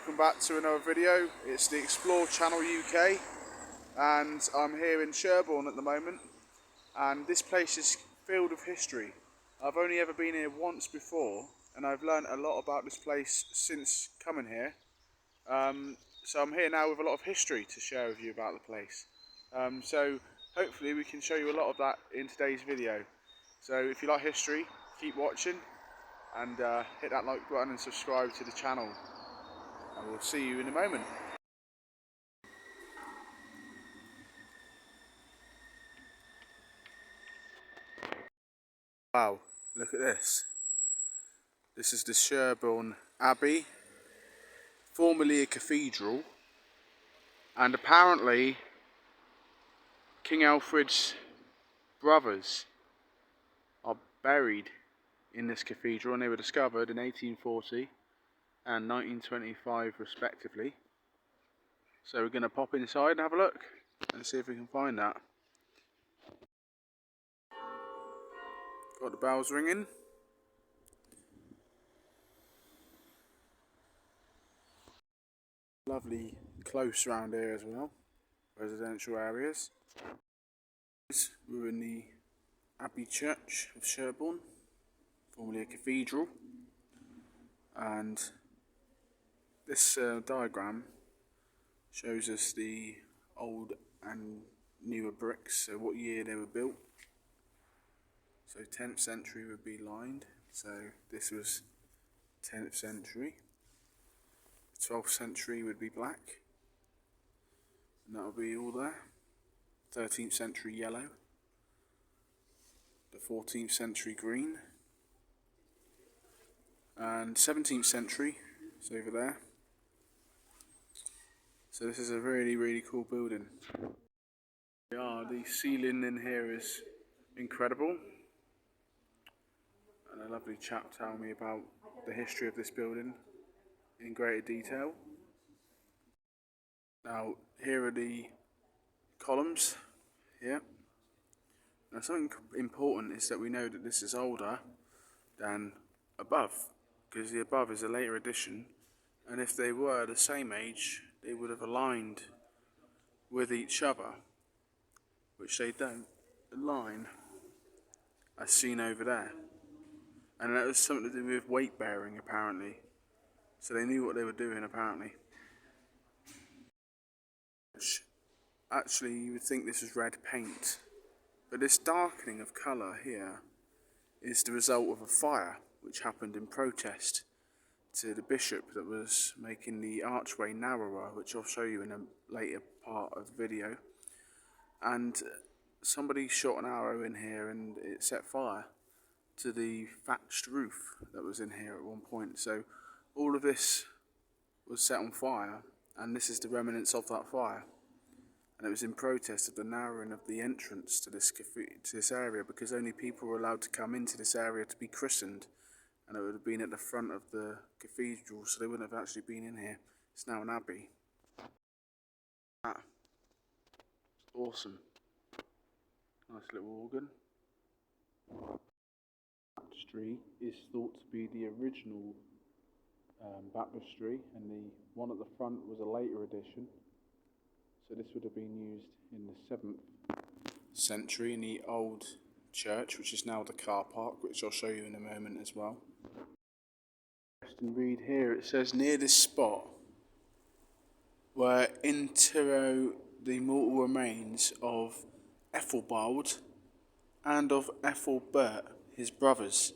welcome back to another video. It's the Explore Channel UK and I'm here in Sherborne at the moment, and this place is filled with history. I've only ever been here once before and I've learned a lot about this place since coming here. So I'm here now with a lot of history to share with you about the place. So hopefully we can show you a lot of that in today's video. So if you like history, keep watching and hit that like button and subscribe to the channel. And we'll see you in a moment. Wow, look at this. This is the Sherborne Abbey, formerly a cathedral, and apparently King Alfred's brothers are buried in this cathedral, and they were discovered in 1840 and 1925 respectively. So we're going to pop inside and have a look and see if we can find that. Got the bells ringing. Lovely close round here as well, residential areas. We're in the Abbey Church of Sherborne, formerly a cathedral, and this diagram shows us the old and newer bricks, so what year they were built. So 10th century would be lined, so this was 10th century. 12th century would be black, and that would be all there. 13th century yellow. The 14th century green. And 17th century is over there. So this is a really cool building. Yeah, the ceiling in here is incredible. And a lovely chap telling me about the history of this building in greater detail. Now here are the columns here. Now something important is that we know that this is older than above, because the above is a later addition, and if they were the same age they would have aligned with each other, which they don't align as seen over there. And that was something to do with weight bearing apparently, so they knew what they were doing apparently. Actually you would think this was red paint, but this darkening of colour here is the result of a fire which happened in protest to the bishop that was making the archway narrower, which I'll show you in a later part of the video. And somebody shot an arrow in here and it set fire to the thatched roof that was in here at one point. So all of this was set on fire, and this is the remnants of that fire. And it was in protest of the narrowing of the entrance to this area, because only people were allowed to come into this area to be christened, and it would have been at the front of the cathedral, so they wouldn't have actually been in here. It's now an abbey. Awesome. Nice little organ. Baptistry is thought to be the original baptistry, and the one at the front was a later addition. So this would have been used in the 7th century in the old church, which is now the car park, which I'll show you in a moment as well. And read here, it says, near this spot were interro the mortal remains of Ethelbald and of Ethelbert, his brothers,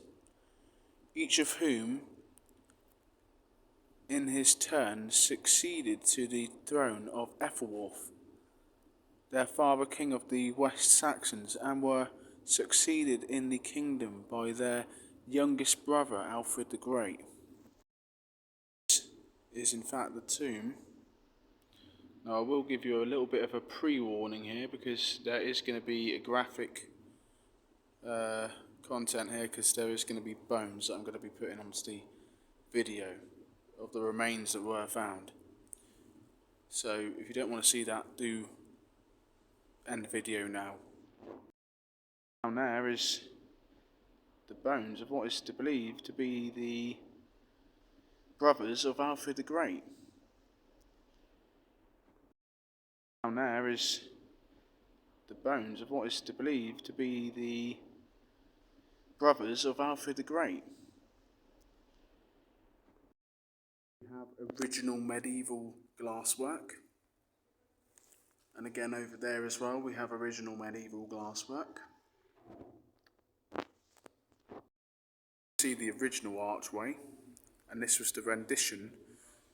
each of whom in his turn succeeded to the throne of Ethelwulf, their father king of the West Saxons, and were succeeded in the kingdom by their youngest brother Alfred the Great. This is in fact the tomb. Now I will give you a little bit of a pre-warning here, because there is going to be a graphic content here, because there is going to be bones that I'm going to be putting onto the video of the remains that were found. So if you don't want to see that, do end the video now. Down there is the bones of what is believed to be the brothers of Alfred the Great. Down there is the bones of what is believed to be the brothers of Alfred the Great. We have original medieval glasswork, and again over there as well we have original medieval glasswork. See the original archway, and this was the rendition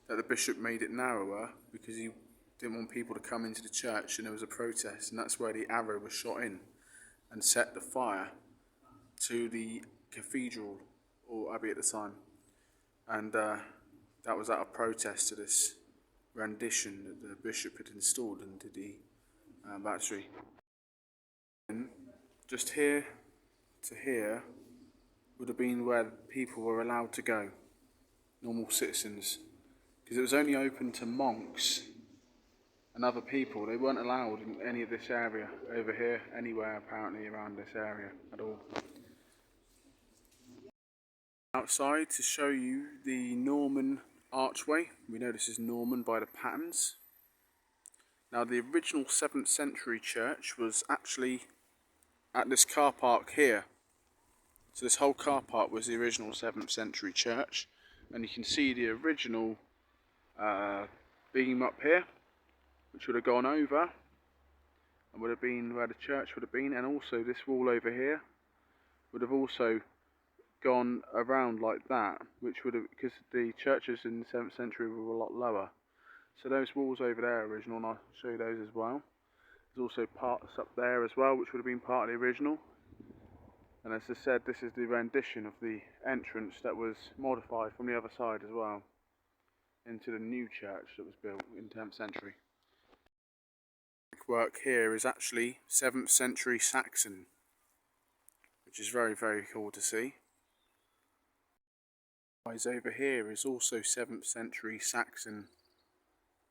that the bishop made it narrower because he didn't want people to come into the church and there was a protest, and that's where the arrow was shot in and set the fire to the cathedral or abbey at the time, and that was out of protest to this rendition that the bishop had installed into the baptistry. And just here to here would have been where people were allowed to go, normal citizens, because it was only open to monks and other people. They weren't allowed in any of this area over here, anywhere apparently around this area at all. Outside to show you the Norman archway. We know this is Norman by the patterns. Now the original 7th century church was actually at this car park here. So this whole car park was the original 7th century church, and you can see the original beam up here, which would have gone over and would have been where the church would have been, and also this wall over here would have also gone around like that, which would have, because the churches in the 7th century were a lot lower. So those walls over there are original, and I'll show you those as well. There's also parts up there as well, which would have been part of the original. And as I said, this is the rendition of the entrance that was modified from the other side as well into the new church that was built in the 10th century. The work here is actually 7th century Saxon, which is very, very cool to see. Over here is also 7th century Saxon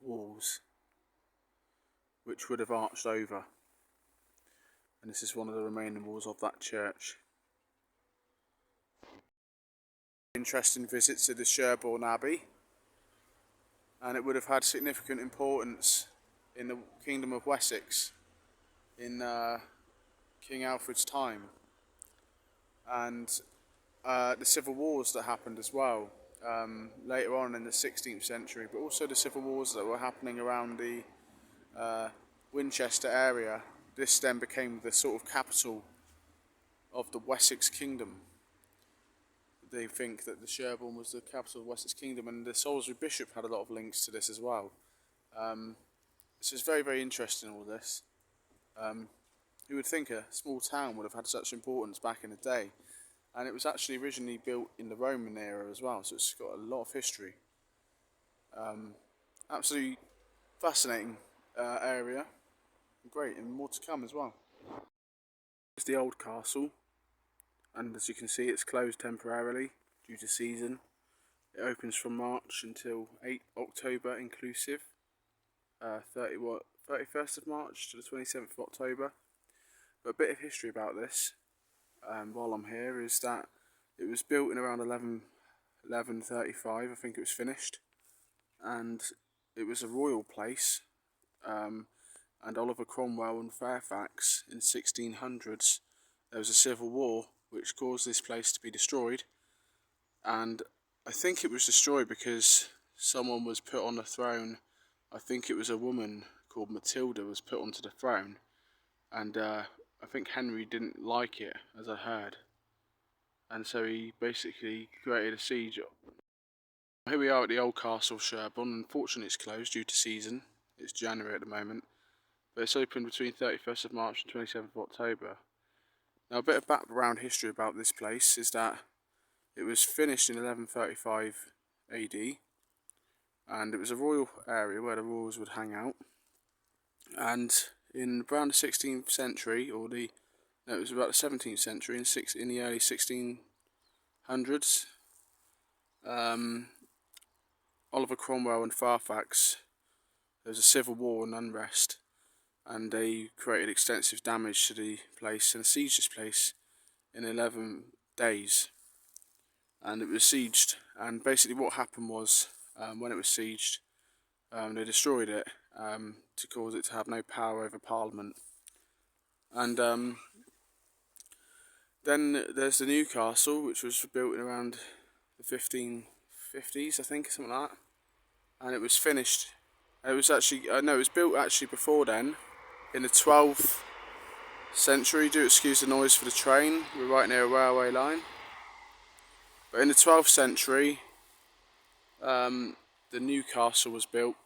walls, which would have arched over, and this is one of the remaining walls of that church. Interesting visit to the Sherborne Abbey, and it would have had significant importance in the Kingdom of Wessex in King Alfred's time, and the civil wars that happened as well later on in the 16th century, but also the civil wars that were happening around the Winchester area. This then became the sort of capital of the Wessex Kingdom. They think that the Sherborne was the capital of Wessex Kingdom, and the Salisbury Bishop had a lot of links to this as well. This is very, very interesting, all this. Who would think a small town would have had such importance back in the day? And it was actually originally built in the Roman era as well, so it's got a lot of history. Absolutely fascinating area. Great, and more to come as well. Here's the old castle, and as you can see it's closed temporarily due to season. It opens from March until 8 October inclusive, 31st of March to the 27th of October. But a bit of history about this while I'm here is that it was built in around 1135, I think it was finished, and it was a royal place, and Oliver Cromwell and Fairfax in 1600s, there was a civil war which caused this place to be destroyed, and I think it was destroyed because someone was put on the throne. I think it was a woman called Matilda was put onto the throne, and I think Henry didn't like it, as I heard, and so he basically created a siege. Here we are at the old castle of Sherborne. Unfortunately it's closed due to season. It's January at the moment, but it's open between 31st of March and 27th of October. Now a bit of background history about this place is that it was finished in 1135 AD, and it was a royal area where the royals would hang out, and in around the 16th century, or it was about the 17th century, in the early 1600s, Oliver Cromwell and Fairfax, there was a civil war and unrest, and they created extensive damage to the place and sieged this place in 11 days. And it was sieged, and basically what happened was, when it was sieged, They destroyed it to cause it to have no power over Parliament. And then there's the new castle, which was built in around the 1550s, I think, something like that. And it was finished. It was actually no, it was built actually before then, in the 12th century. Do excuse the noise for the train. We're right near a railway line. But in the 12th century, the new castle was built,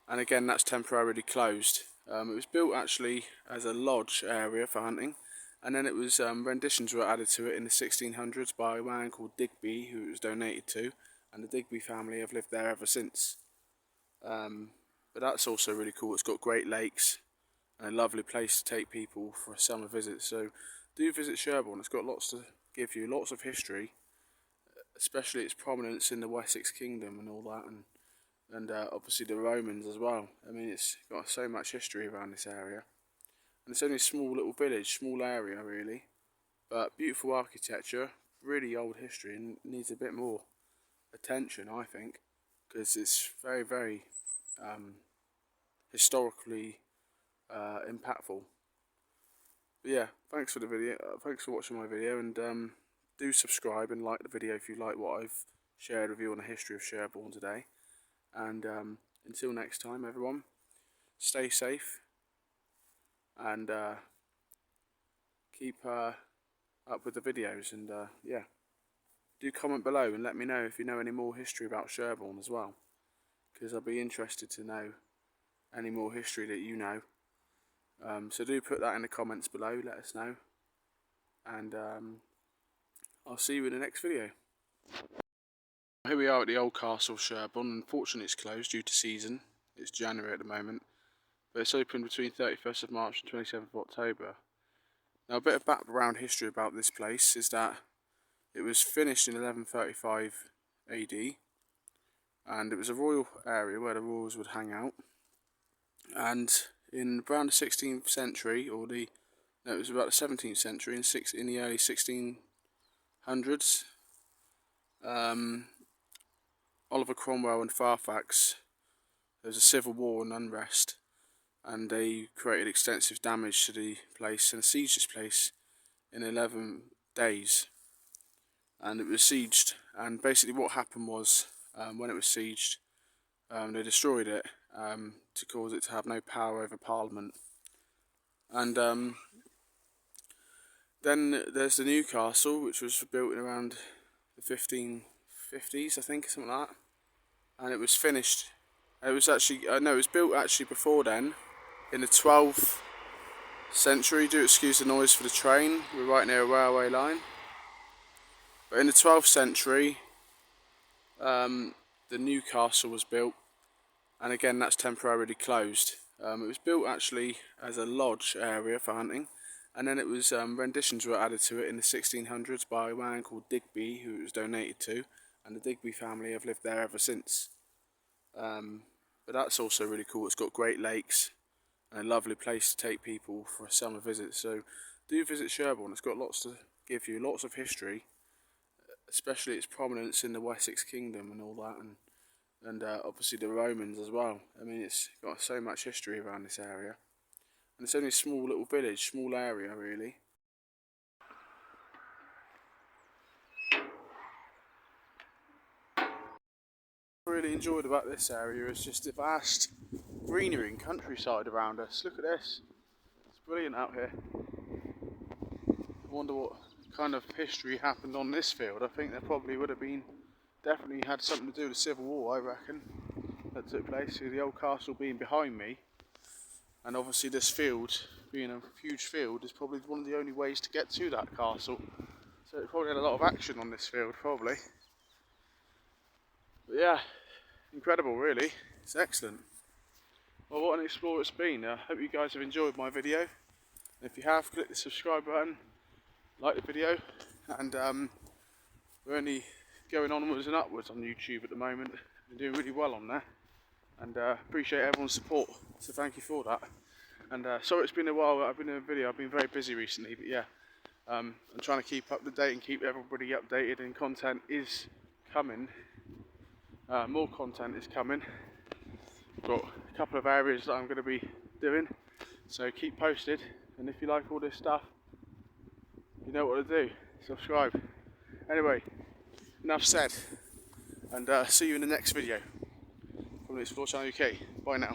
and again that's temporarily closed. It was built actually as a lodge area for hunting, and then it was renditions were added to it in the 1600s by a man called Digby, who it was donated to, and the Digby family have lived there ever since. But that's also really cool. It's got great lakes and a lovely place to take people for a summer visit. So do visit Sherborne. It's got lots to give you, lots of history, especially its prominence in the Wessex kingdom and all that, and obviously the Romans as well. I mean, it's got so much history around this area, and it's only a small little village, small area really, but beautiful architecture, really old history, and needs a bit more attention, I think, because it's very, very historically impactful. But yeah, thanks for the video. Thanks for watching my video, and do subscribe and like the video if you like what I've shared with you on the history of Sherborne today. And until next time, everyone, stay safe and keep up with the videos. And yeah, do comment below and let me know if you know any more history about Sherborne as well, because I'll be interested to know any more history that you know. So do put that in the comments below, let us know, and I'll see you in the next video. Here we are at the old castle Sherborne. Unfortunately it's closed due to season. It's January at the moment, but it's open between 31st of March and 27th of October. Now a bit of background history about this place is that it was finished in 1135 AD, and it was a royal area where the royals would hang out. And in around the 16th century, it was about the 17th century, in the early 1600s, Oliver Cromwell and Fairfax, there was a civil war and unrest, and they created extensive damage to the place and sieged this place in 11 days. And it was sieged, and basically what happened was, when it was sieged, they destroyed it to cause it to have no power over Parliament. And then there's the new castle, which was built in around the 1550s, I think, something like that. And it was finished. It was actually no, it was built actually before then, in the 12th century. Do excuse the noise for the train. We're right near a railway line. But in the 12th century, the new castle was built, and again that's temporarily closed. It was built actually as a lodge area for hunting, and then it was renditions were added to it in the 1600s by a man called Digby, who it was donated to, and the Digby family have lived there ever since. But that's also really cool. It's got great lakes and a lovely place to take people for a summer visit. So do visit Sherborne. It's got lots to give you, lots of history, especially its prominence in the Wessex kingdom and all that, and obviously the Romans as well. I mean, it's got so much history around this area, and it's only a small little village, small area really. What I really enjoyed about this area is just the vast greenery and countryside around us. Look at this, it's brilliant out here. I wonder what kind of history happened on this field. I think there probably would have been, definitely had something to do with the Civil War, I reckon, that took place. The old castle being behind me, and obviously this field being a huge field is probably one of the only ways to get to that castle. So it probably had a lot of action on this field, probably. But yeah, incredible really, it's excellent. Well, what an explorer it's been. I hope you guys have enjoyed my video. And if you have, click the subscribe button, like the video, and we're only going onwards and upwards on YouTube at the moment. We're doing really well on there, and appreciate everyone's support, so thank you for that. And sorry it's been a while I've been in a video. I've been very busy recently, but yeah, I'm trying to keep up to date and keep everybody updated, and content is coming. More content is coming, got a couple of areas that I'm going to be doing, so keep posted, and if you like all this stuff, you know what to do, subscribe. Anyway, enough said, and see you in the next video from the Explore Channel UK. Bye now.